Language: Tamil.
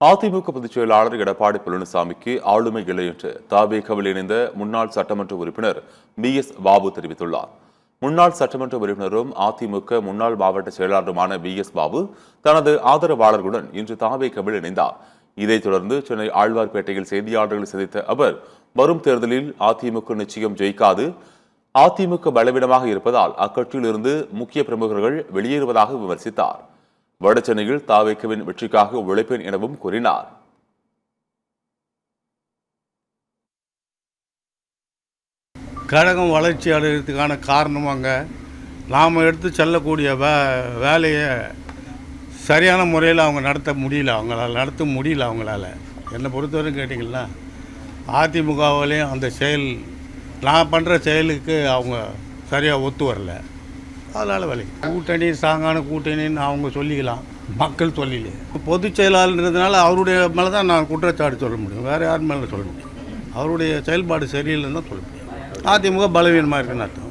அதிமுக பொதுச் செயலாளர் எடப்பாடி பழனிசாமிக்கு ஆளுமை இல்லை என்று தவேகவில் இணைந்த முன்னாள் சட்டமன்ற உறுப்பினர் BS பாபு தெரிவித்துள்ளார். முன்னாள் சட்டமன்ற உறுப்பினரும் அதிமுக முன்னாள் மாவட்ட செயலாளருமான BS பாபு தனது ஆதரவாளர்களுடன் இன்று தவேகவில் இணைந்தார். இதைத் தொடர்ந்து சென்னை ஆழ்வார்பேட்டையில் செய்தியாளர்களை சந்தித்த அவர் வரும் தேர்தலில் அதிமுக நிச்சயம் ஜெயிக்காது, அதிமுக பலவீனமாக இருப்பதால் அக்கட்சியில் இருந்து முக்கிய பிரமுகர்கள் வெளியேறுவதாக விமர்சித்தார். வடசென்னையில் தவேகவின் வெற்றிக்காக உழைப்பேன் எனவும் கூறினார். கழகம் வளர்ச்சி அடைகிறதுக்கான காரணமாங்க நாம் எடுத்து செல்லக்கூடிய வேலையை சரியான முறையில் அவங்க நடத்த முடியல. அவங்களால என்னை பொறுத்தவரைக்கும் கேட்டிங்கன்னா அதிமுகவிலையும் அந்த செயல் நான் பண்ணுற செயலுக்கு அவங்க சரியாக ஒத்து வரல. அதனால் வேலை கூட்டணி சாங்கான கூட்டணின்னு அவங்க சொல்லிக்கலாம், மக்கள் சொல்லல. பொதுச் செயலாளர்ன்றதுனால அவருடைய மேலே தான் நான் குற்றச்சாட்டு சொல்ல முடியும், வேறு யார் மேலே சொல்ல முடியும். அவருடைய செயல்பாடு சரியில்லைன்னு தான் சொல்ல முடியும். அதிமுக பலவீனமாக இருக்குன்னு அர்த்தம்.